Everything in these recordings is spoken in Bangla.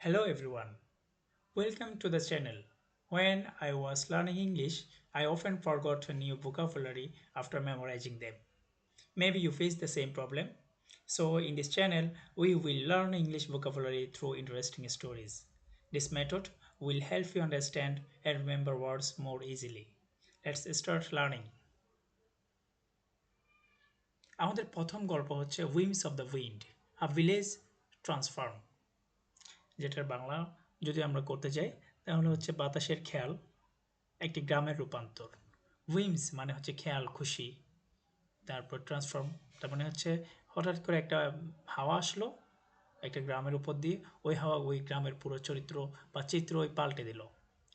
Hello everyone, welcome to the channel. When I was learning English, I often forgot a new vocabulary after memorizing them. Maybe you face the same problem. So in this channel, we will learn English vocabulary through interesting stories. This method will help you understand and remember words more easily. Let's start learning. আমাদের প্রথম গল্প হচ্ছে wings of the wind, a village transform, যেটার বাংলা যদি আমরা করতে যাই তাহলে হচ্ছে বাতাসের খেয়াল একটি গ্রামের রূপান্তর। উইমস মানে হচ্ছে খেয়াল, খুশি। তারপর ট্রান্সফর্ম, তার মানে হচ্ছে হঠাৎ করে একটা হাওয়া আসলো একটা গ্রামের উপর দিয়ে, ওই হাওয়া ওই গ্রামের পুরো চরিত্র বা চিত্র ওই পাল্টে দিল।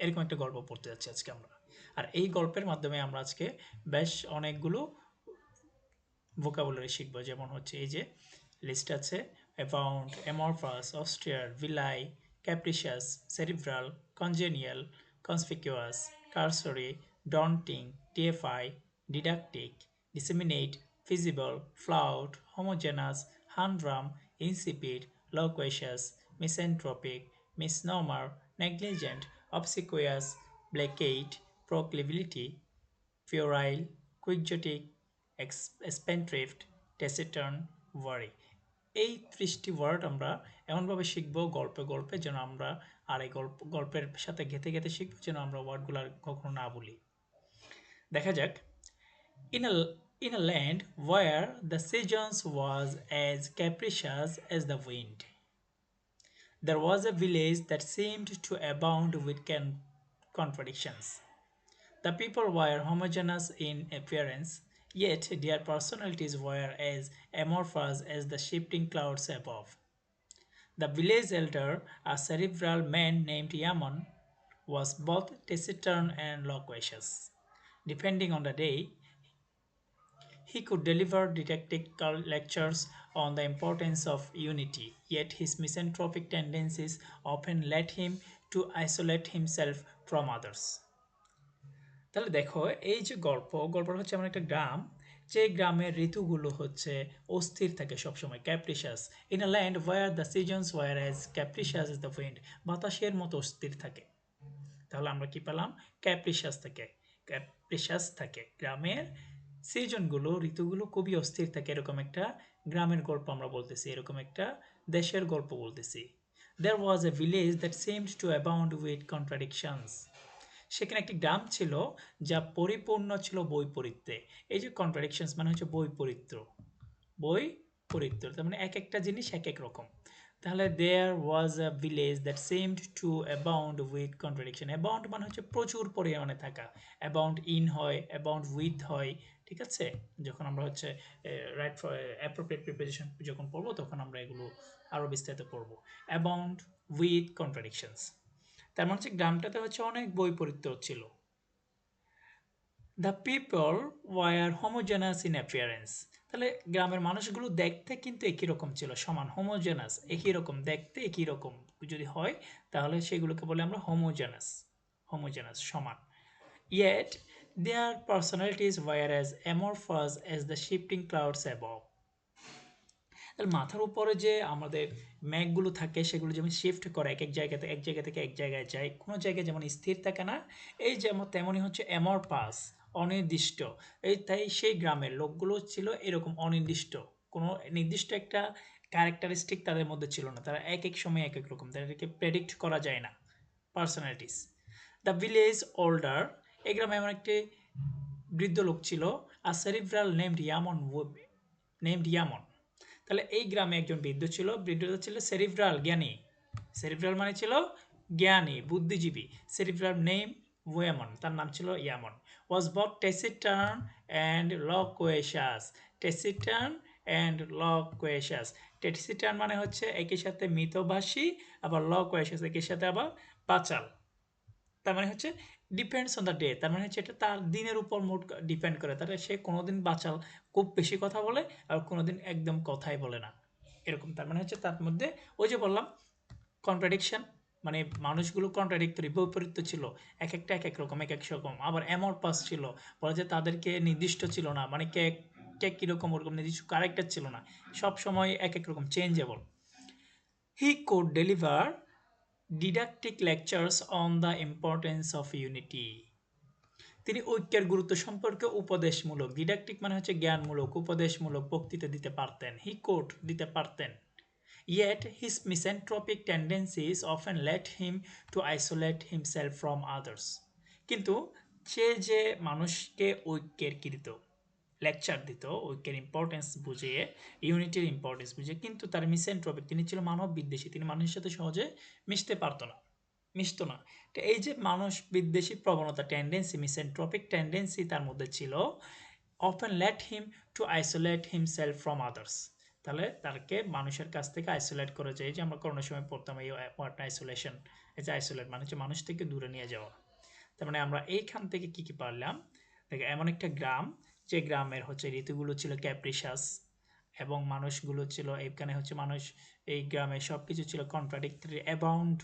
এরকম একটা গল্প পড়তে যাচ্ছি আজকে আমরা। আর এই গল্পের মাধ্যমে আমরা আজকে বেশ অনেকগুলো ভোকাবুলারি শিখবো। যেমন হচ্ছে এই যে লিস্ট আছে: abound, amorphous, austere, belie, capricious, cerebral, congenial, conspicuous, cursory, daunting, deify, didactic, disseminate, feasible, flout, homogeneous, humdrum, insipid, loquacious, misanthropic, misnomer, negligent, obsequious, placate, proclivity, puerile, quixotic, spendthrift, taciturn, worry। এই 30টি ওয়ার্ড আমরা এমনভাবে শিখবো গল্পে গল্পে, যেন আমরা আর এই গল্পের সাথে গেঁথে গেঁথে শিখবো, যেন আমরা ওয়ার্ডগুলো আর কখনো না ভুলি। দেখা যাক। In a, in a land where the seasons was as capricious as the wind, there was a village that seemed to abound with contradictions. The people were homogeneous in appearance, yet their personalities were as amorphous as the shifting clouds above. The village elder, a cerebral man named Yaman, was both taciturn and loquacious. Depending on the day, he could deliver didactic lectures on the importance of unity, yet his misanthropic tendencies often led him to isolate himself from others. তাহলে দেখো, এই যে গল্পটা হচ্ছে এমন একটা গ্রাম, যে গ্রামের ঋতুগুলো হচ্ছে অস্থির থাকে সবসময়, capricious. In a land where the seasons were as capricious is the wind, বাতাসের মতো অস্থির থাকে। তাহলে আমরা কি পেলাম? ক্যাপ্রিশাস থাকে গ্রামের সিজনগুলো, ঋতুগুলো খুবই অস্থির থাকে, এরকম একটা গ্রামের গল্প আমরা বলতেছি, এরকম একটা দেশের গল্প বলতেছি। There was a village that seemed to abound with contradictions. সেখানে একটি গ্রাম ছিল যা পরিপূর্ণ ছিল বৈপরীত্যে। এই যে কন্ট্রাডিকশনস মানে হচ্ছে বৈপরীত্য, বৈপরীত্য তার মানে এক একটা জিনিস এক এক রকম। তাহলে there was a village that seemed to abound with contradiction. Abound মানে হচ্ছে প্রচুর পরিমাণে থাকা, অ্যাবাউন্ড ইন হয়, অ্যাবাউন্ড উইথ হয়, ঠিক আছে? যখন আমরা হচ্ছে রাইট অ্যাপ্রোপ্রিয়েট প্রিপোজিশন যখন পড়বো তখন আমরা এগুলো আরও বিস্তারিত পড়বো। অ্যাবাউন্ড উইথ কন্ট্রাডিকশনস, তার মানে হচ্ছে গ্রামটাতে হচ্ছে অনেক বৈপরীত্য ছিল। The people were homogeneous in appearance, তাহলে গ্রামের মানুষগুলো দেখতে কিন্তু একই রকম ছিল, সমান। হোমোজেনাস একই রকম দেখতে, একই রকম যদি হয় তাহলে সেগুলোকে বলে আমরা হোমোজেনাস, হোমোজেনাস সমান। Yet their personalities were as amorphous as the shifting clouds above, তাহলে মাথার উপরে যে আমাদের মেঘগুলো থাকে সেগুলো যেমন শিফট করে এক এক জায়গাতে, এক জায়গা থেকে এক জায়গায় যায়, কোনো জায়গায় যেমন স্থির থাকে না, এই যেমন তেমনই হচ্ছে অ্যামরপাস, অনির্দিষ্ট। এই তাই সেই গ্রামের লোকগুলো ছিল এরকম অনির্দিষ্ট, কোনো নির্দিষ্ট একটা ক্যারেক্টারিস্টিক তাদের মধ্যে ছিল না, তারা এক এক সময় এক এক রকম, তাদেরকে প্রেডিক্ট করা যায় না পার্সোনালিটিস। দ্য ভিলেজ ওল্ডার, এই গ্রামে এমন একটি বৃদ্ধ লোক ছিল, আর সেরিব্রাল নেমড ইয়ামন। তাহলে এই গ্রামে একজন বৃদ্ধ ছিল, বৃদ্ধটা ছিল সেরিব্রাল, জ্ঞানী। সেরিব্রাল মানে ছিল জ্ঞানী, বুদ্ধিজীবী। সেরিব্রাল নেম ওয়েমন, তার নাম ছিল ইয়ামন। Was but taciturn and loquacious. Taciturn and loquacious, taciturn মানে হচ্ছে একই সাথে মিতভাষী, আবার লকুয়েশাস একই সাথে আবার বাচাল। তার মানে হচ্ছে ডিপেন্ডস অন দ্য ডে, তার মানে হচ্ছে এটা তার দিনের উপর মোট ডিপেন্ড করে। তাহলে সে কোনোদিন বাচাল, খুব বেশি কথা বলে, আর কোনোদিন একদম কথাই বলে না, এরকম। তার মানে হচ্ছে তার মধ্যে ওই যে বললাম কন্ট্রাডিকশন, মানে মানুষগুলো কন্ট্রাডিক্টরি, বৈপরীত্য ছিল, এক একটা এক এক রকম, এক এক রকম। আবার অ্যামরপাস ছিল, বলে যে তাদেরকে নির্দিষ্ট ছিল না, মানে কে কে কীরকম ওরকম নির্দিষ্ট ক্যারেক্টার ছিল না, সব সময় এক এক রকম changeable. He could deliver Didactic lectures on the importance of unity. তিনি ঐক্যের গুরুত্ব সম্পর্কে উপদেশমূলক, ডিডাক্টিক মানে হচ্ছে জ্ঞানমূলক, উপদেশমূলক বক্তৃতা দিতে পারতেন, হি কোট দিতে পারতেন। Yet his misanthropic tendencies often led him to isolate himself from others. কিন্তু সে যে মানুষকে ঐক্যের কি দিত, লেকচার দিত ঐক্যের ইম্পর্টেন্স বুঝিয়ে, ইউনিটির ইম্পর্টেন্স বুঝিয়ে, কিন্তু তার মিসেন্ট্রপিক, তিনি ছিল মানব বিদ্বেষী, তিনি মানুষের সাথে সহজে মিশতে পারতো না, মিশতো না। তো এই যে মানুষ বিদ্বেষী প্রবণতা, টেন্ডেন্সি, মিসেন্ট্রপিক টেন্ডেন্সি তার মধ্যে ছিল, often led him to isolate himself from others. তাহলে তাকে মানুষের কাছ থেকে আইসোলেট করে যায়, যে আমরা করোনার সময় পড়তাম এই ওয়ার্ডটা আইসোলেশন। এই যে আইসোলেট মানে হচ্ছে মানুষ থেকে দূরে নিয়ে যাওয়া। তার মানে আমরা এইখান থেকে কি কি পারলাম, দেখো এমন একটা গ্রাম, যে গ্রামের হচ্ছে ঋতুগুলো ছিল ক্যাপ্রিশাস, এবং মানুষগুলো ছিল, এখানে হচ্ছে মানুষ, এই গ্রামে সব কিছু ছিল কন্ট্রাডিক্টরি, অ্যাবাউন্ড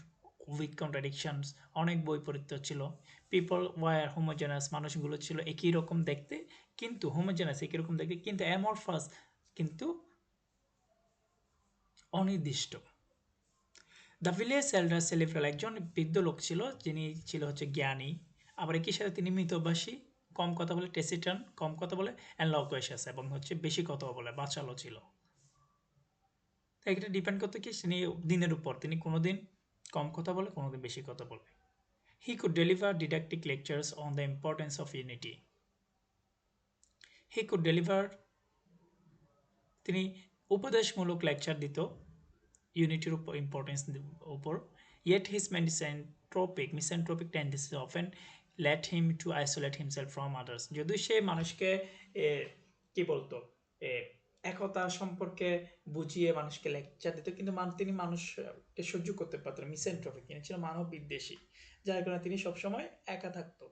উইথ কন্ট্রাডিকশনস, অনেক বৈপরীত্য ছিল। পিপল ওয়ার হোমোজেনাস, মানুষগুলো ছিল একই রকম দেখতে, কিন্তু হোমোজেনাস একই রকম দেখতে, কিন্তু অ্যামরফাস, কিন্তু অনির্দিষ্ট। দ্য ভিলেজ এল্ডার সেলিব্রাল, একজন বৃদ্ধ লোক ছিল, যিনি ছিল হচ্ছে জ্ঞানী, আবার একই সাথে তিনি মিতভাষী, কম কথা বলে, টেসিটান কম কথা বলে, অ্যান্ড লকুয়েশাস এবং হচ্ছে বেশি কথা বলে, বাচালও ছিল। তাই এটা ডিপেন্ড করতো কি তিনি দিনের উপর, তিনি কোনোদিন কম কথা বলে, কোনোদিন বেশি কথা বলে। He could deliver didactic lectures on the importance of unity. He could deliver, তিনি উপদেশমূলক লেকচার দিত ইউনিটির উপর, ইম্পর্টেন্স উপর। Yet his misanthropic tendencies often led him to isolate himself from others. যদিও সে মানুষকে কি বলতো, একতা সম্পর্কে বুঝিয়ে মানুষকে লেকচার দিত, কিন্তু তিনি মানুষকে সহ্য করতে পারতেন, মিসেন্ট্রপিক, তিনি ছিল মানব বিদ্বেষী, যার কারণে তিনি সবসময় একা থাকতো।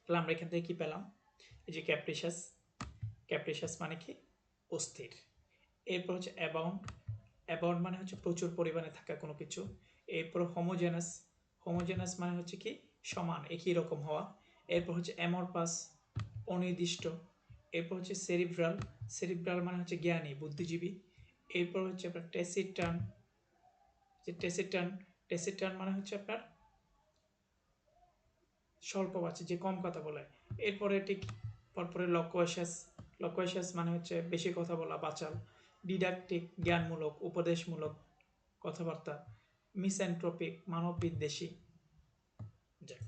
তাহলে আমরা এখান থেকে কি পেলাম, এই যে ক্যাপ্রিশাস, ক্যাপ্রিশাস মানে কি, অস্থির। এরপর হচ্ছে অ্যাবাউন্ড, অ্যাবাউন্ড মানে হচ্ছে প্রচুর পরিমাণে থাকা কোনো কিছু। এরপর হোমোজেনাস, হোমোজেনাস মানে হচ্ছে কি সমান, একই রকম হওয়া। এরপর হচ্ছে অ্যামরপাস, অনির্দিষ্ট। এরপর হচ্ছে সেরিব্রাল, সেরিব্রাল মানে হচ্ছে জ্ঞানী, বুদ্ধিজীবী। এরপর হচ্ছে আপনার টেসিটান, যে টেসিটান, টেসিটান মানে হচ্ছে আপনার স্বল্পবাচী, যে কম কথা বলে। এরপরে ঠিক পরপরে লকোয়েশাস, লকোয়েশাস মানে হচ্ছে বেশি কথা বলা, বাচাল। ডিডাক্টিক, জ্ঞানমূলক, উপদেশমূলক কথাবার্তা। মিসএন্ট্রপিক, মানব বিদ্বেষী। যাক,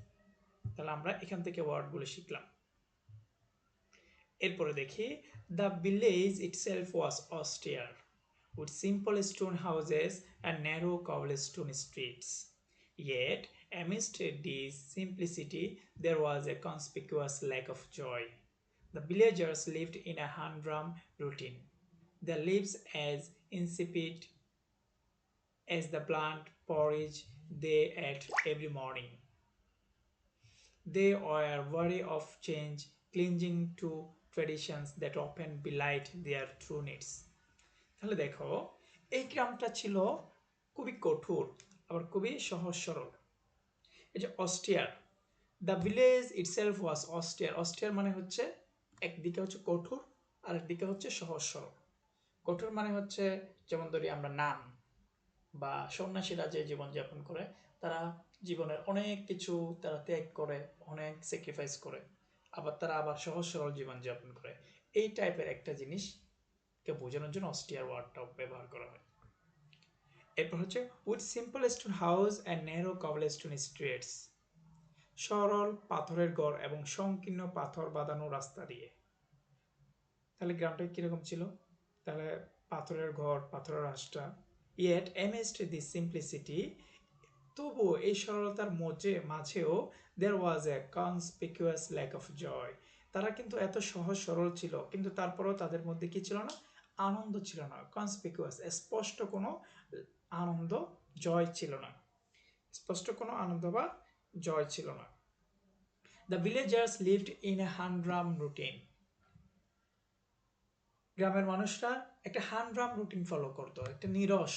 তাহলে আমরা এখান থেকে ওয়ার্ডগুলো শিখলাম। এরপরে দেখি, the village itself was austere, with simple stone houses and narrow cobblestone streets. Yet, amidst this simplicity, there was a conspicuous lack of joy. The villagers lived in a humdrum routine, their lives as insipid as the bland porridge they ate every morning. They were wary of change, clinging to traditions that often belied their true needs. তাহলে দেখো, এই গ্রামটা ছিল খুবই কঠোর, আবার খুবই সহজ সরল। এই যে অস্টিয়ার, দ্য ভিলেজ ইটসেলফ ওয়াজ অস্টিয়ার, অস্টিয়ার মানে হচ্ছে একদিকে হচ্ছে কঠোর, আর একদিকে হচ্ছে সহজ সরল। কঠোর মানে হচ্ছে, যেমন ধরি আমরা নান বা সন্ন্যাসীরা যে জীবনযাপন করে, তারা জীবনের অনেক কিছু তারা ত্যাগ করে, অনেক স্যাক্রিফাইস করে, আবার তারা আবার সহজ সরল জীবনযাপন করে। এই টাইপের একটা জিনিসকে বোঝানোর জন্য অস্টিয়ার ওয়ার্ডটাও ব্যবহার করা হয়। এরপর হচ্ছে with simple stone house and narrow cobblestone streets, সরল পাথরের ঘর এবং সংকীর্ণ পাথর বাঁধানো রাস্তা দিয়ে। তাহলে গ্রামটা কিরকম ছিল, তাহলে পাথরের ঘর, পাথরের রাস্তা। ইয়েট amidst this simplicity, তবুও এই সরলতার মাঝেও there was a conspicuous lack of joy. তারা কিন্তু এত সহজ সরল ছিল, কিন্তু তারপরেও তাদের মধ্যে কি ছিল না, আনন্দ ছিল না। কনসপিকুয়াস, স্পষ্ট কোনো আনন্দ, জয় ছিল না, স্পষ্ট কোনো আনন্দ বা জয় ছিল না। The villagers lived in a humdrum routine, গ্রামের মানুষরা একটা হামড্রাম রুটিন ফলো করতো, একটা নিরস,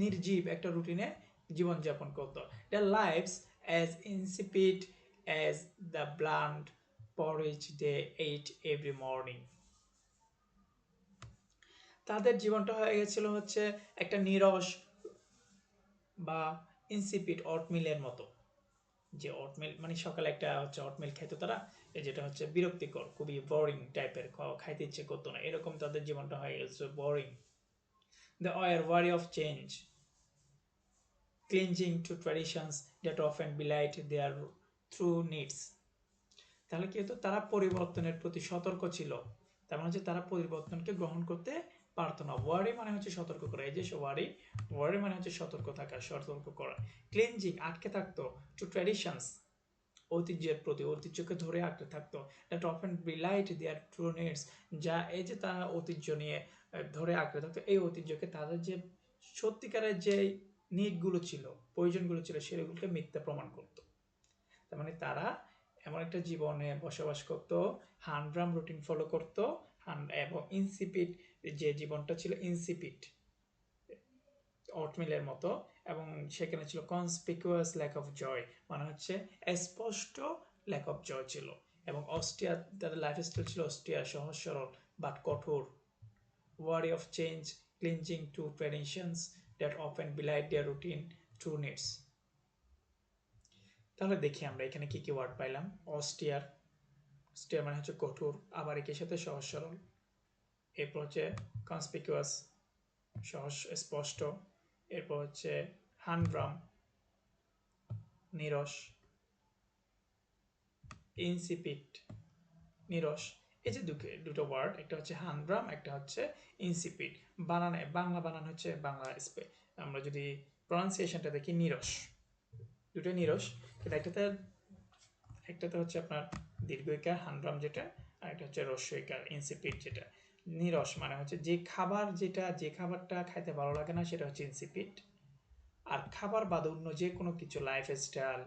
নির্জীব একটা রুটিনে জীবনযাপন করত। their lives as insipid as the bland porridge they ate every morning. তাদের জীবনটা হয়ে গেছিল হচ্ছে একটা নিরস বা ইনসিপিড অটমিলের মতো, যে অটমিল মানে সকালে একটা হচ্ছে অটমিল খাইতো তারা, যেটা হচ্ছে বিরক্তিকর, খুবই বোরিং টাইপের, খাইতে ইচ্ছে করতো না, এরকম তাদের জীবনটা হয়ে গেছে boring. They are wary of change, clinging to traditions that often blight their true needs. তাহলে কি হতো, তারা পরিবর্তনের প্রতি সতর্ক ছিল, তার মানে হচ্ছে তারা পরিবর্তনকে গ্রহণ করতে পারতো না। ওয়ারি মানে হচ্ছে সতর্ক করা, এই যে ওয়ারি, ওয়ারি মানে হচ্ছে সতর্ক থাকা, সতর্ক করা। ক্লিনজিং আটকে থাকতো, টু ট্র্যাডিশনস ঐতিহ্যের প্রতি, ঐতিহ্যকে ধরে আঁকড়ে থাকতো, that often belied their true needs, যা এই যে তারা ঐতিহ্য নিয়ে ধরে আঁকড়ে থাকতো, এই ঐতিহ্যকে তাদের যে সত্যিকারের যে নিডগুলো ছিল, প্রয়োজনগুলো ছিল, সেগুলোকে মিথ্যা প্রমাণ করতো। তার মানে তারা এমন একটা জীবনে বসবাস করতো, হানড্রাম রুটিন ফলো করতো, এবং ইনসিপিড, যে জীবনটা ছিল ইনসিপিড অটমিলের মতো, এবং সেখানে ছিল কনসপিকুয়াস ল্যাক অফ জয়, মানে হচ্ছে স্পষ্ট ল্যাক অফ জয় ছিল, এবং অস্ট্রিয়া, তাদের লাইফস্টাইল ছিল অস্ট্রিয়া, সহজ সরল বাট কঠোর। Wary of change, clinging to traditions that often belied their routine true needs. তাহলে দেখি আমরা এখানে কি কি ওয়ার্ড পাইলাম। অস্ট্রিয়ার, অস্ট্রিয়ার মানে হচ্ছে কঠোর, আবার একের সাথে সহজ সরল, এরপর হচ্ছে কনসপিকুয়াস সহজ স্পষ্ট, এরপর হচ্ছে হানড্রাম নিরস, ইনসিপিড নিরস। এই যে দুটো ওয়ার্ড, একটা হচ্ছে হানড্রাম, একটা হচ্ছে ইনসিপিড। বানানে বাংলা বানান হচ্ছে বাংলা আমরা যদি প্রনাউন্সিয়েশনটা দেখি নিরস, দুটো নিরস, কিন্তু একটাতে হচ্ছে আপনার দীর্ঘইকার হানড্রাম যেটা, আর একটা হচ্ছে রস্যইকার ইনসিপিড যেটা। নিরস মানে হচ্ছে যে খাবার, যেটা যে খাবারটা খাইতে ভালো লাগে না সেটা হচ্ছে ইনসিপিড, আর খাবার বাদে অন্য যে কোনো কিছু, লাইফস্টাইল,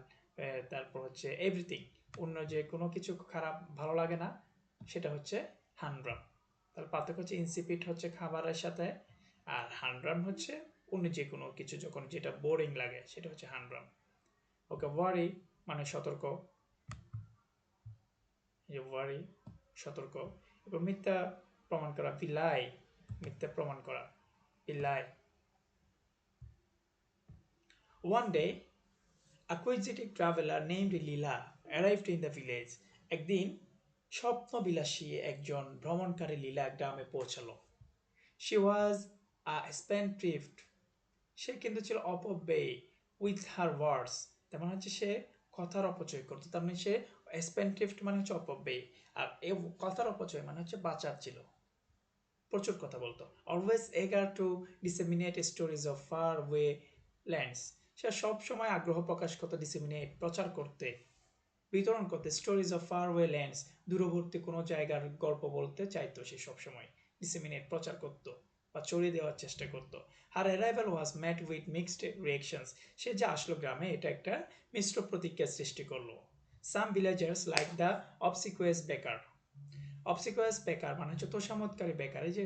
তারপর হচ্ছে এভরিথিং, অন্য যে কোনো কিছু খারাপ ভালো লাগে না সেটা হচ্ছে হানড্রাম। তাহলে পার্থক্য হচ্ছে ইনসিপিড হচ্ছে খাবারের সাথে, আর হানড্রাম হচ্ছে অন্য যে কোনো কিছু যখন যেটা বোরিং লাগে সেটা হচ্ছে হানড্রাম। ওকে, ওয়ারি মানে সতর্ক, যে ওয়ারি সতর্ক। এবার মিথ্যা প্রমাণ করা, বিলাই, মিথ্যা প্রমাণ করা, বিলাই। One day, aquatic traveler named Lila arrived in the village. একদিন স্বপ্নবিলাসী একজন ভ্রমণকারী লীলা গ্রামে পৌঁছালো। She was a spendthrift. সে কিন্তু ছিল অপব্যয়ী, উইথ হার ওয়ার্ডস, তার মানে হচ্ছে সে কথার অপচয় করতো, তার মানে সে স্পেন্ডথ্রিফট মানে হচ্ছে অপব্যয়ী, আর এই কথার অপচয় মানে হচ্ছে বাচার ছিল, প্রচুর কথা বলতো। Always eager to disseminate stories of far way lands, সে সবসময় আগ্রহ প্রকাশ করতো ডিসেমিনেট প্রচার করতে, বিতরণ করতে, stories of far way lands, দূরবর্তী কোনো জায়গার গল্প বলতে চাইতো সে সবসময়, ডিসেমিনেট প্রচার করতো বা ছড়িয়ে দেওয়ার চেষ্টা করতো। Her arrival was met with mixed reactions, সে যে আসলো গ্রামে এটা একটা মিশ্র প্রতিক্রিয়ার সৃষ্টি করলো। Some villagers like the obsequious baker, obsequious বেকার মানে হচ্ছে তোষামতকারী বেকার, এই যে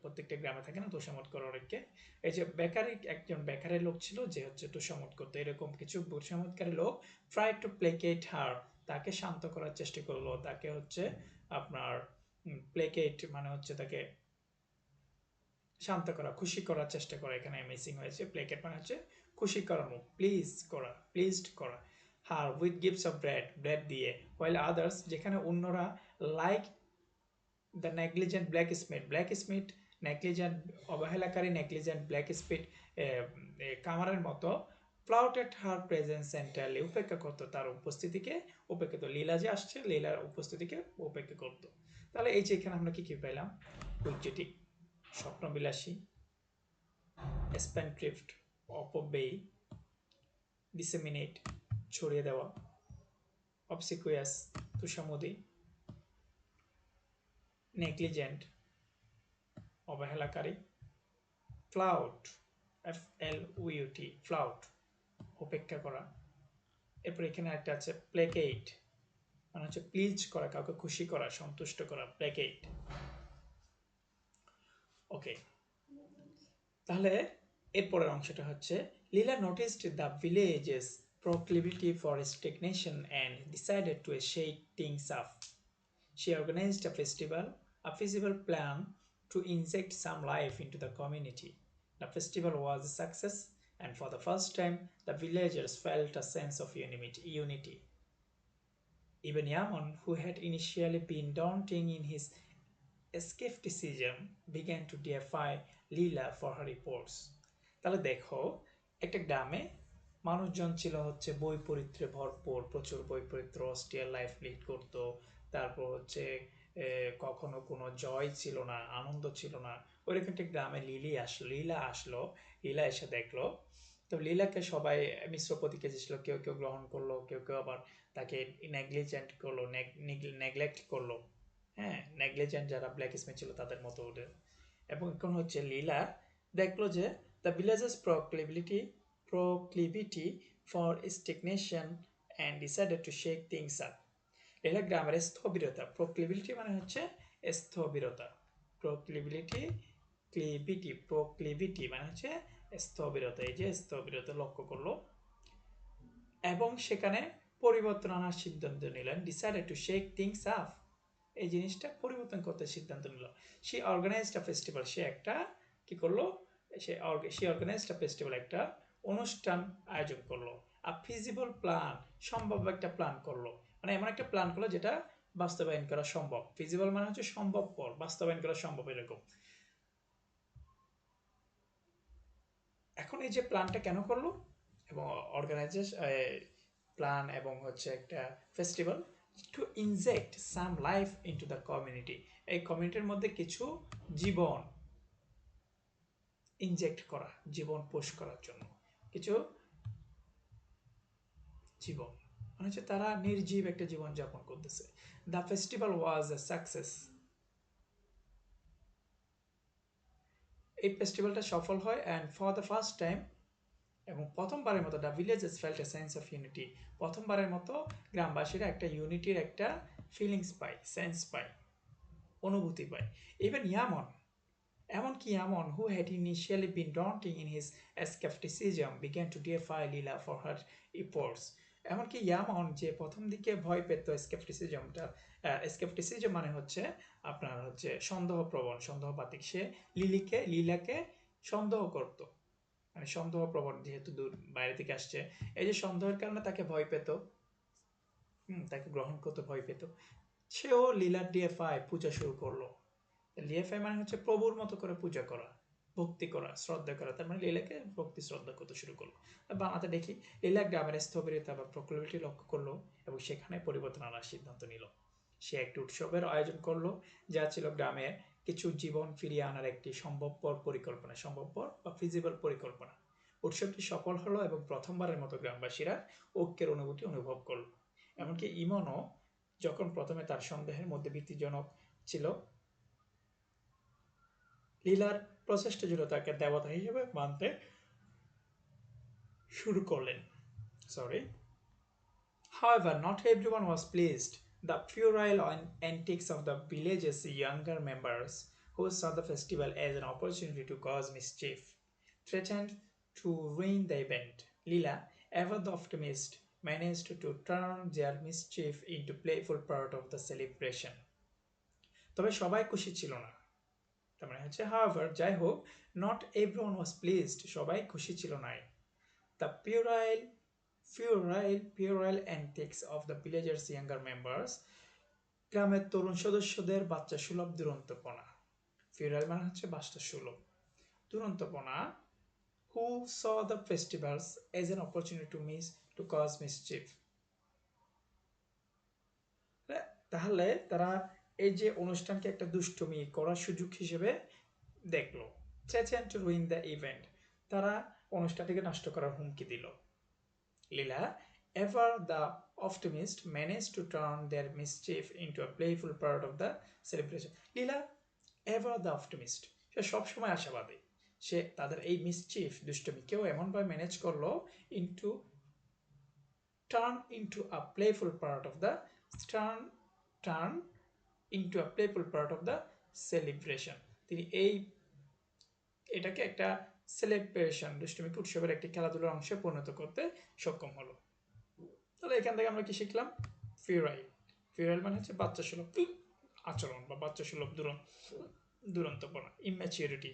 প্রত্যেকটা গ্রামে থাকে না তোষামত করে অনেককে, এই যে বেকারি, একজন বেকারের লোক ছিল যে হচ্ছে তোষামত করতো, এরকম কিছু তোষামতকারী লোক ট্রাই টু প্লেকেট হার, তাকে শান্ত করার চেষ্টা করলো, তাকে হচ্ছে আপনার প্লেকেট মানে হচ্ছে তাকে শান্ত করা, খুশি করার চেষ্টা করা, এখানে মিসিং হয়েছে, প্লেকেট মানে হচ্ছে খুশি করানো, প্লিজ করা, প্লিজড করা। Her with gifts of bread, bread দিয়ে, ওয়াইল আদার্স যেখানে অন্যরা, like the negligent blacksmith, blacksmith negligent অবহেলাকারী, নেগলিজেন্ট ব্ল্যাকস্মিথ কামারের মতো, ফ্লাউটেড হার প্রেজেন্স সেন্টারলি, উপেক্ষা করতো তার উপস্থিতিকে, উপেক্ষিত লীলা যে আসছে লীলার উপস্থিতিকে উপেক্ষা করতো। তাহলে এই যে এখানে আমরা কি কি পেলাম, উইকজেটিক স্বপ্নবিলাসী, স্পেন্ডথ্রিফট অপব্যয়ী, ডিসেমিনেট ছড়িয়ে দেওয়া, অবসিকুয়াস তুষামোদী, নেগলিজেন্ট অবহেলাকারী, ফ্লাউট FLOUT ফ্লাউট উপেক্ষা করা। এরপর এখানে একটা আছে প্লেকেট, মানে হচ্ছে প্লিজ করা, কাউকে খুশি করা, সন্তুষ্ট করা, প্লেকেট। ওকে, তাহলে এরপরের অংশটা হচ্ছে, Leela noticed the villages proclivity for stagnation and decided to shake things up. She organized a feasible plan to inject some life into the community. The festival was a success and for the first time, the villagers felt a sense of unity. Even Yaman, who had initially been daunting in his skepticism, began to defy Leela for her reports. তাহলে দেখো একটা গ্রামে মানুষজন ছিল হচ্ছে বৈপরীত্যে ভরপুর, প্রচুর বৈপরীত্য, অস্ট্রিয়ার লাইফ লিড করতো। তারপর হচ্ছে কখনো কোনো জয় ছিল না, আনন্দ ছিল না। ওইরকম একটা গ্রামে লীলা আসলো। লীলা এসে দেখলো, তো লীলাকে সবাই মিশ্র প্রতিক্রিয়া ছিল, কেউ কেউ গ্রহণ করলো, কেউ কেউ আবার তাকে নেগলিজেন্ট করলো, নেগলেক্ট করলো। হ্যাঁ, নেগলিজেন্ট যারা ব্ল্যাক স্মিথ ছিল তাদের মতো ওদের। এবং এখন হচ্ছে লীলা দেখলো যে the villages proclivity for stagnation and decided to shake things up. লীলা গ্রামের স্থবিরতা, প্রক্লিবিলিটি মানে হচ্ছে স্থবিরতা, প্রক্লিভিটি মানে হচ্ছে স্থবিরতা, এই যে স্থবিরতা লক্ষ্য করলো এবং সেখানে পরিবর্তন আনার সিদ্ধান্ত নিলেন। Decided to shake things up, এই জিনিসটা পরিবর্তন করতে সিদ্ধান্ত নিল। সে অর্গানাইজড আ ফেস্টিভ্যাল, সে একটা কি করলো, সে অর্গানাইজড আ ফেস্টিভ্যাল, একটা অনুষ্ঠান আয়োজন করলো। আ ফিজিবল প্ল্যান, সম্ভাব্য একটা প্ল্যান করলো, মানে এমন একটা প্ল্যান করলো যেটা বাস্তবায়ন করা সম্ভব। ফিজিবল মানে হচ্ছে সম্ভবপর, বাস্তবায়ন করা সম্ভব এরকম। এখন এই যে প্ল্যানটা কেন করলো এবং অর্গানাইজেশন প্ল্যান এবং হচ্ছে একটা festival, to inject some life into the community, এই কমিউনিটির মধ্যে কিছু জীবন ইনজেক্ট করা, জীবন পোষ করার জন্য কিছু জীবন, মানে হচ্ছে তারা নির্জীব একটা জীবন যাপন করতেছে। The festival was A success, এই ফেস্টিভ্যালটা সফল হয় and for the first time, এবং প্রথমবারের মতো the villages felt a sense of unity, প্রথমবারের মতো গ্রামবাসীরা একটা ইউনিটির একটা ফিলিংস পায়, সেন্স পায়, অনুভূতি পায়। ইভেন ইয়ামন, এমনকি Eamon, who had initially been daunting in his skepticism, began to defy Leela for her efforts. এমনকি ইয়ামন, যে প্রথম দিকে ভয় পেত স্কেপটিসিজমটা, স্কেপটিসিজম মানে হচ্ছে আপনার হচ্ছে সন্দেহপ্রবণ, সন্দেহবাতিক, সে লীলাকে সন্দেহ করত, মানে সন্দেহপ্রবণ, যেহেতু দূর বাইরে থেকে আসছে, এই যে সন্দেহের কারণে তাকে ভয় পেত, তাকে গ্রহণ করতে ভয় পেত, সেও লীলার ডিএফআই পূজা শুরু করলো। ডিএফআই মানে হচ্ছে প্রভুর মতো করে পূজা করা, ভক্তি করা, শ্রদ্ধা করা, তার মানে লীলাকে ভক্তি শ্রদ্ধা করতে শুরু করলো। বাংলাতে দেখি লীলা গ্রামের স্থবিরতা বা প্রক্রিয়াটি লক্ষ্য করলো এবং সেখানে পরিবর্তন আনার সিদ্ধান্ত নিল। সে একটি উৎসবের আয়োজন করলো, যা ছিল গ্রামের কিছু জীবন ফিরিয়ে আনার একটি সম্ভবপর পরিকল্পনা, সম্ভবপর বা ফিজিবল পরিকল্পনা। উৎসবটি সফল হলো এবং প্রথমবারের মতো গ্রামবাসীরা ঐক্যের অনুভূতি অনুভব করলো। এমনকি ইমনও যখন প্রথমে তার সন্দেহের মধ্যে ভীতিজনক ছিল, লীলার প্রচেষ্টা ছিল তাকে দেবতা হিসেবে মানতে শুরু করলেন। Sorry, however, not everyone was pleased. The puerile antics of the village's younger members, who saw the festival as an opportunity to cause mischief, threatened to ruin the event. Leela, ever the optimist, managed to turn their mischief into playful part of the celebration. তবে সবাই খুশি ছিল না, তার মানে হচ্ছে however, যাই হোক, not everyone was pleased, সবাই খুশি ছিল না। The puerile antics of the villagers' younger members, গ্রামের তরুণ সদস্যদের বাচ্চা সুলভ দুরন্তপনা, পুয়েরাইল মানে হচ্ছে বাচ্চা সুলভ, দুরন্তপনা, who saw the festivals as an opportunity to cause mischief. তাহলে তারা এই যে অনুষ্ঠানকে একটা দুষ্টুমি করার সুযোগ হিসেবে দেখলো। threatened to ruin the event, তারা অনুষ্ঠানটিকে নষ্ট করার হুমকি দিল। Leela, ever the optimist, managed to turn their mischief into a playful part of the celebration. Leela, ever the optimist, সে সবসময় আশাবাদী, সে তাদের এই মিসচিফ দুষ্টমিকেও এমনভাবে ম্যানেজ করলো turn into a playful part of the turn into a playful part of the celebration. তিনি এটাকে একটা সেলিব্রেশন, দুষ্টমিকে উৎসবের একটি খেলাধুলার অংশে পরিণত করতে সক্ষম হলো। তাহলে এখান থেকে আমরা কি শিখলাম? ফিউরাইল মানে হচ্ছে বাচ্চা সুলভ আচরণ বা বাচ্চা সুলভ দুরন্তপনা, ইম্যাচিউরিটি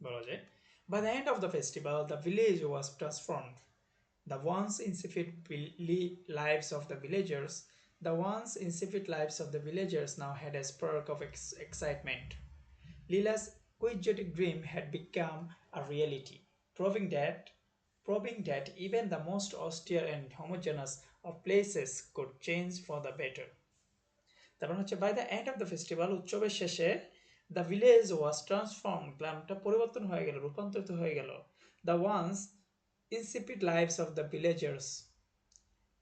বলা যায়। By the end of the festival, the village was transformed. The once insipid lives of the villagers, the once insipid lives of the villagers now had a spark of excitement. Leela's quixotic dream had become a reality, proving that proving that even the most austere and homogeneous of places could change for the better. তারপর হচ্ছে by the end of the festival উৎসবের শেষে দ্য ভিলেজ ওয়াজ ট্রান্সফর্ম গ্রামটা পরিবর্তন হয়ে গেল রূপান্তরিত হয়ে গেল the once insipid lives of the villagers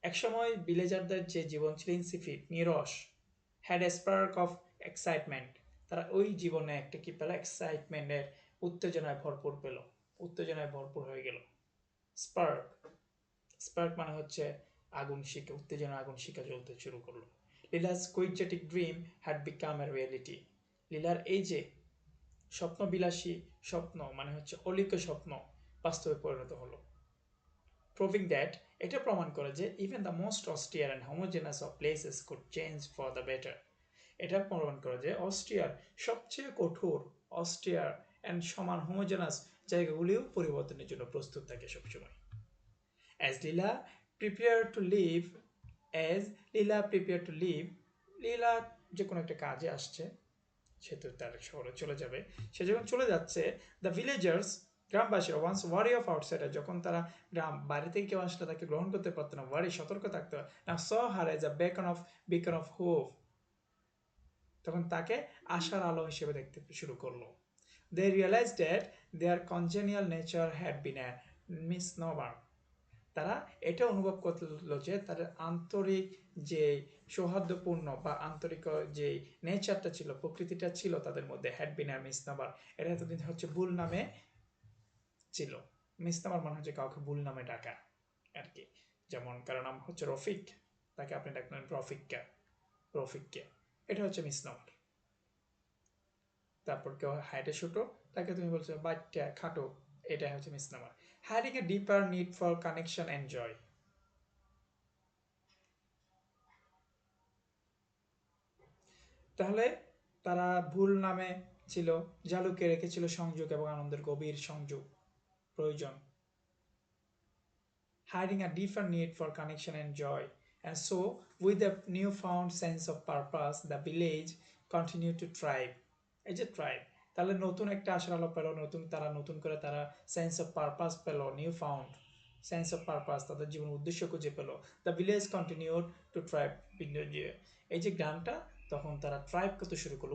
একসময় ভিলেজারদের যে জীবন ছিল ইনসিপিড নিরস had a spark of excitement তারা ওই জীবনে একটা কি পেল এক্সাইটমেন্টের উত্তেজনায় ভরপুর পেল উত্তেজনায় ভরপুর হয়ে গেল স্পার্ক স্পার্ক মানে হচ্ছে আগুন শিখা উত্তেজনা আগুন শিখা জ্বলতে শুরু করলো Leela's quixotic dream had become a reality লীলার এই যে স্বপ্নবিলাসী স্বপ্ন মানে হচ্ছে অলিক স্বপ্ন বাস্তবে পরিণত হলো প্রুভিং দ্যাট এটা প্রমাণ করে যে ইভেন দ্য মোস্ট অস্ট্রিয়ার and homogeneous of places could change for the better এটা প্রমাণ করে যে অস্ট্রিয়ার সবচেয়ে কঠোর অস্ট্রিয়ার অ্যান্ড সমান হোমোজেনাস জায়গাগুলিও পরিবর্তনের জন্য প্রস্তুত থাকে সবসময় As Leela prepared to leave, as Leela prepared to leave, লীলা যে কোনো একটা কাজে আসছে সে তো তার শহরে চলে যাবে সে যখন চলে যাচ্ছে দ্য ভিলেজার্স গ্রামবাসীরা ওয়ান্স ওয়ারি অফ আউটসাইডার যখন তারা গ্রাম বাইরে থেকে কেউ আসলে তাকে গ্রহণ করতে পারতো না ওয়ারি সতর্ক থাকতে হয় না saw her as a beacon of hope তখন তাকে আশার আলো হিসেবে দেখতে শুরু করলো they realize that their congenial nature had been a misnomer তারা এটা অনুভব করলো যে তাদের আন্তরিক যে সৌহার্দ্যপূর্ণ বা আন্তরিক যে নেচারটা ছিল প্রকৃতিটা ছিল তাদের মধ্যে হ্যাড বিন আর মিসনাবার এটা এতদিন হচ্ছে ভুল নামে ছিল মিসনাবার মানে হচ্ছে কাউকে ভুল নামে ডাকা আর কি যেমন কারো নাম হচ্ছে রফিক তাকে আপনি ডাকলেন রফিককে এটা হচ্ছে মিসনাবার তারপর কেউ হাইটে ছোটো তাকে তুমি বলছো বাচ্চা খাটো এটা হচ্ছে মিসনাবার having a deeper need for connection and joy তাহলে তারা ভুল নামে ছিল যা লুকিয়ে রেখেছিল সংযোগ এবং আনন্দের গভীর সংযোগ প্রয়োজন hiding a deeper need for connection and joy and so with a newfound sense of purpose the village continued to thrive এই যে thrive তাহলে নতুন একটা আশার আলো পেল নতুন তারা নতুন করে তারা সেন্স অফ পারপাস পেল new found sense of purpose তাদের জীবন উদ্দেশ্য খুঁজে পেল দ্য ভিলেজ কন্টিনিউড টু ট্রাইভ এই যে গানটা তখন তারা ট্রাইভ করতে শুরু করলো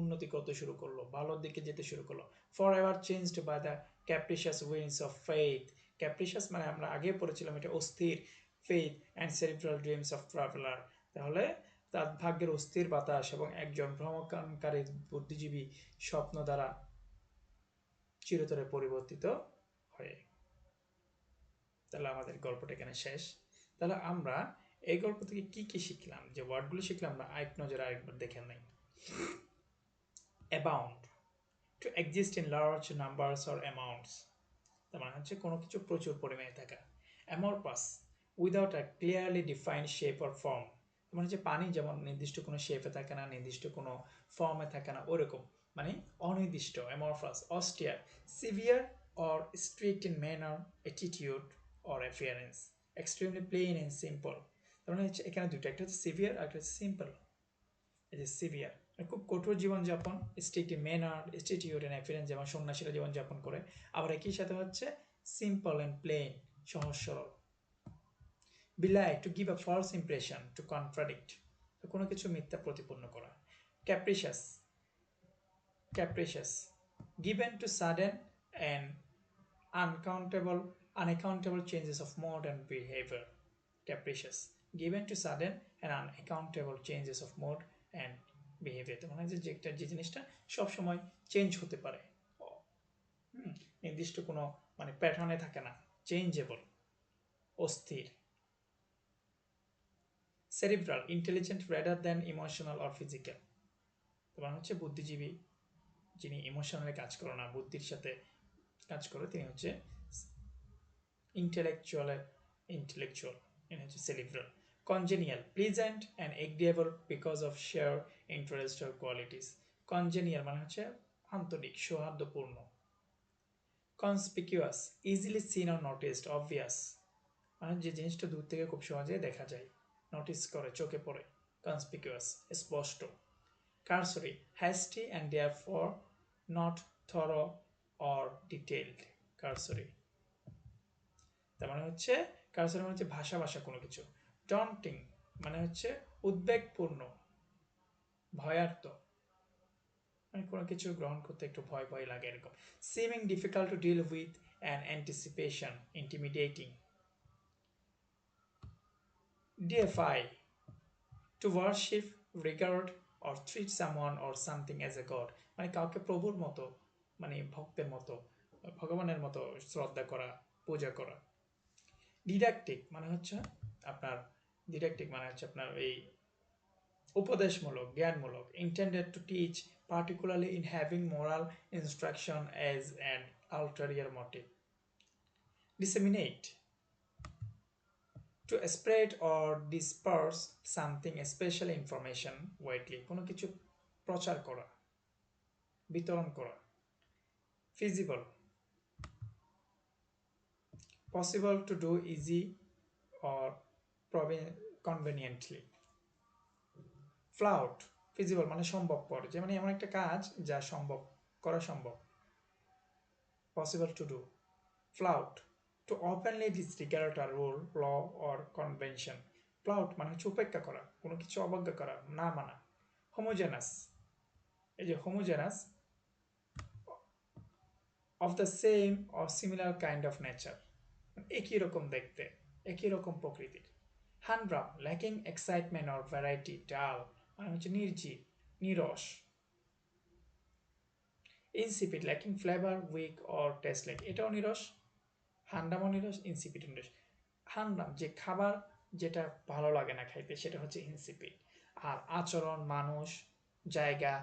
উন্নতি করতে শুরু করলো ভালোর দিকে যেতে শুরু করলো forever changed by the capricious winds of faith capricious মানে আমরা আগে পড়েছিলাম এটা অস্থির faith and cerebral dreams of traveller তাহলে তার ভাগ্যের অস্থির বাতাস এবং একজন ভ্রমণকারী বুদ্ধিজীবী স্বপ্ন দ্বারা চিরতরে পরিবর্তিত হয়ে তাহলে আমাদের গল্পটা এখানে শেষ তাহলে আমরা এই গল্প থেকে কি কি শিখলাম যে ওয়ার্ডগুলো শিখলাম আমরা এক নজরে আরেকবার দেখে নেই abound to exist in large numbers or amounts তার মানে হচ্ছে কোনো কিছু প্রচুর পরিমাণে থাকা amorphous without a clearly defined shape or form মানে হচ্ছে পানি যেমন নির্দিষ্ট কোনো শেপে থাকে না নির্দিষ্ট কোনো ফর্মে থাকে না ওরকম মানে অনির্দিষ্ট amorphous austere severe or strict in manner attitude or appearance extremely plain and simple তার মানে হচ্ছে এখানে দুটো একটা হচ্ছে সিভিয়ার আর একটা হচ্ছে সিম্পল এই যে সিভিয়ার খুব কঠোর জীবনযাপন strict in manner attitude and appearance যেমন সন্ন্যাসীরা জীবনযাপন করে আবার একই সাথে হচ্ছে সিম্পল অ্যান্ড প্লেন সহজ সরল belie to give a false impression to contradict কোনো কিছু মিথ্যা প্রতিপন্ন করা capricious capricious given to sudden and unaccountable changes of mode and behavior capricious given to sudden and unaccountable changes of mode and behavior মানে যে একটা যে জিনিসটা সব সময় চেঞ্জ হতে পারে নির্দিষ্ট কোনো মানে প্যাটার্নে থাকে না চেঞ্জেবল অস্থির cerebral intelligent rather than emotional or physical তোমার হচ্ছে বুদ্ধিজীবী যিনি ইমোশনালি কাজ করে না বুদ্ধির সাথে কাজ করে তিনি হচ্ছে ইন্টেলেকচুয়াল ইনি হচ্ছে cerebral congenial pleasant and agreeable because of share interest or qualities congenial মানে হচ্ছে আন্তরিক সৌহার্দ্যপূর্ণ conspicuous, easily seen or noticed, obvious, মানে যে জিনিসটা দূর থেকে খুব সহজে দেখা যায়, নোটিস করে, চোখে পড়ে, কনসপিকিউয়াস, স্পষ্ট। Cursory, hasty and therefore not thorough or detailed, cursory. তার মানে হচ্ছে কারসরি মানে হচ্ছে ভাষা ভাষা কোনো কিছু। ডন্টিং মানে হচ্ছে উদ্বেগপূর্ণ, ভয়ার্ত, মানে কোনো কিছু গ্রহণ করতে একটু ভয় ভয় লাগে এরকম। Seeming difficult to deal with an anticipation, intimidating. Deify, to worship, regard or treat someone or something as a god, মানে কাউকে প্রভুর মতো, মানে ভক্তের মতো, ভগবানের মতো শ্রদ্ধা করা, পূজা করা। ডিডাক্টিক মানে হচ্ছে আপনার, ডিডাক্টিক মানে হচ্ছে আপনার এই উপদেশমূলক, জ্ঞানমূলক। Intended to teach, particularly in having moral instruction as an ulterior motive. Disseminate, to spread or disperse something special information widely, কোনো কিছু প্রচার করা, বিতরণ করা। feasible, possible to do easy or conveniently. flout, feasible মানে সম্ভবপর, যে মানে এমন একটা কাজ যা সম্ভব করা সম্ভব, possible to do. flout, to openly disregard a rule, law or convention. flout মানে হচ্ছে উপেক্ষা করা, কোনো কিছু অবজ্ঞা করা, না মানা। homogeneous, এই যে homogeneous, of the same or similar kind of nature, একই রকম দেখতে, একই রকম প্রকৃতির। Humdrum, lacking excitement or variety, dull মানে হচ্ছে নির্জীব, নিরস। Insipid, lacking flavour, weak or tasteless, এটাও নিরস, হানড্রামও নিরস, ইনসিপিড নিরস। হানড্রাম যে খাবার যেটা ভালো লাগে না খাইতে, সেটা হচ্ছে ইনসিপিড। আর আচরণ, মানুষ, জায়গা,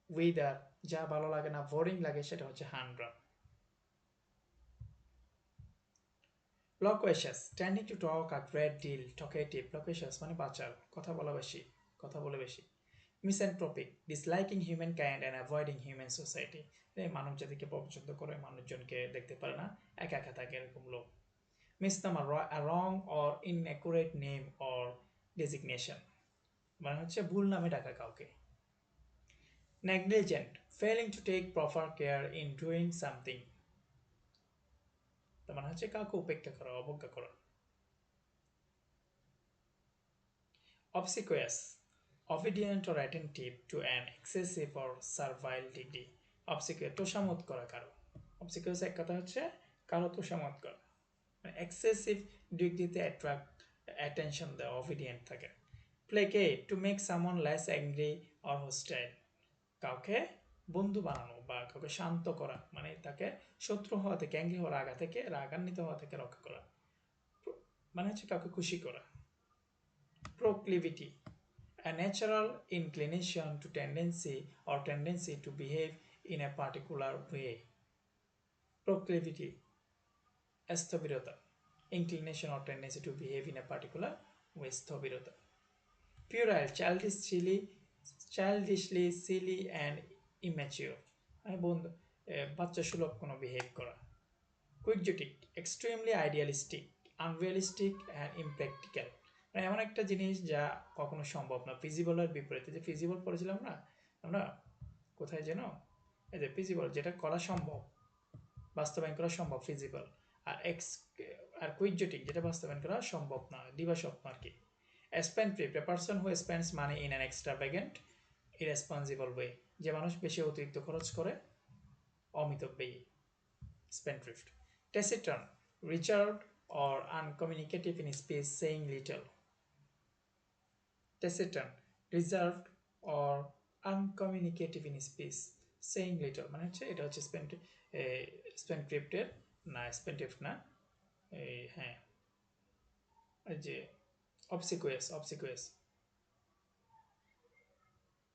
ওয়েদার যা ভালো লাগে না, বোরিং লাগে, সেটা হচ্ছে হানড্রাম। loquacious, tending to talk a great deal, talkative, loquacious মানে বাচাল, কথা বলা বেশি, কথা বলে বেশি। misanthropic, disliking humankind and avoiding human society, মানব জাতিকে পছন্দ করে, মানুষজনকে দেখতে পারে না, একা একা থাকে, এরকম লোক। misnomer, a wrong or inaccurate name or designation, মানে হচ্ছে ভুল নামে ডাকা কাউকে। negligent, failing to take proper care in doing something, তার মানে হচ্ছে কাউকে উপেক্ষা করা, অবজ্ঞা করা। obsequious, obedient or attentive to an excessive or servile degree. obsequious, তোষামোদ করা কারো। obsequious এক কথা হচ্ছে কারো তোষামোদ করা, মানে এক্সেসিভ ডিগ্রিতে অ্যাট্রাক্ট, অ্যাটেনশন দেওয়া, অবিডিয়েন্ট থাকে। placate, to make someone less angry or hostile, কাউকে বন্ধু বানানো বা কাউকে শান্ত করা, মানে তাকে শত্রু হওয়া থেকে, অ্যাংরি হওয়া, রাগা থেকে, রাগান্বিত হওয়া থেকে রক্ষা করা, মানে হচ্ছে কাউকে খুশি করা। proclivity, a natural inclination to tendency to behave in a particular way. proclivity, স্থবিরতা, inclination or tendency to behave in a particular way, স্থবিরতা। puerile, childishly silly and immature, মানে বন্ধু, বাচ্চা সুলভ কোনো বিহেভ করা। quixotic, extremely idealistic, unrealistic and impractical, মানে এমন একটা জিনিস যা কখনো সম্ভব না, ফিজিবলের বিপরীতে। যে ফিজিবল পড়েছিলাম না আমরা, কোথায় যেন, এই যে ফিজিবল যেটা করা সম্ভব, বাস্তবায়ন করা সম্ভব, ফিজিবল। আর কুইজটিক যেটা বাস্তবায়ন করা সম্ভব না, দিবাস্বপ্ন আর কি। spendthrift, a person who spends money in an extravagant, irresponsible way, যে মানুষ বেশি অতিরিক্ত খরচ করে, অমিতব্যয়ী, spendthrift. taciturn, reserved or uncommunicative in speech, saying little. taciturn, reserved or uncommunicative in speech, saying little, মানে হচ্ছে এটা হচ্ছে spendthrifted না, spendthrift না, হ্যাঁ, যে obsequious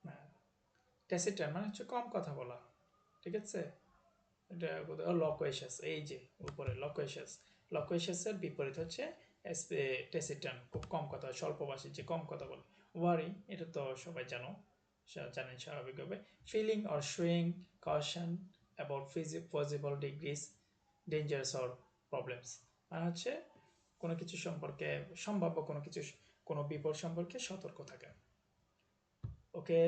না, taciturn মানে হচ্ছে কম কথা বলা, ঠিক আছে। এটা loquacious, এই যে উপরে loquacious এর বিপরীত হচ্ছে taciturn, খুব কম কথা, স্বল্পভাষী, যে কম কথা বলে। worry, এটা তো সবাই জানেন স্বাভাবিকভাবে। feeling or showing caution about possible degrees dangerous or problems মানে হচ্ছে কোনো কিছু সম্পর্কে সম্ভাব্য কোনো কিছু কোনো বিপদ সম্পর্কে সতর্ক থাকা। ওকে,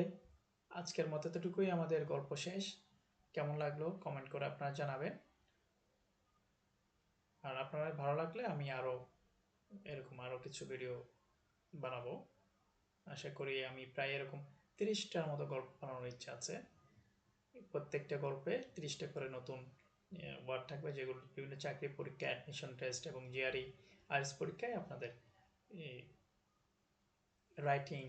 আজকের মতো এতটুকুই, আমাদের গল্প শেষ। কেমন লাগলো কমেন্ট করে আপনারা জানাবেন। আর আপনাদের ভালো লাগলে আমি এরকম আরও কিছু ভিডিও বানাবো। আশা করি আমি প্রায় এরকম 30টার মতো গল্প বানানোর ইচ্ছা আছে। প্রত্যেকটা গল্পে 30টা করে নতুন ওয়ার্ড থাকবে, যেগুলো বিভিন্ন চাকরি পরীক্ষা, অ্যাডমিশন টেস্ট এবং জিআরই আইএলটিএস পরীক্ষায় আপনাদের রাইটিং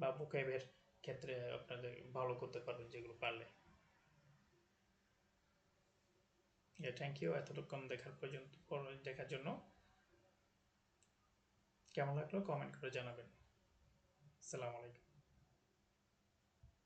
বা ভোকাবের ক্ষেত্রে আপনাদের ভালো করতে পারবেন, যেগুলো পারলে। থ্যাংক ইউ এতটুক্ষণ দেখার জন্য। কেমন লাগলো কমেন্ট করে জানাবেন। আসসালামু আলাইকুম।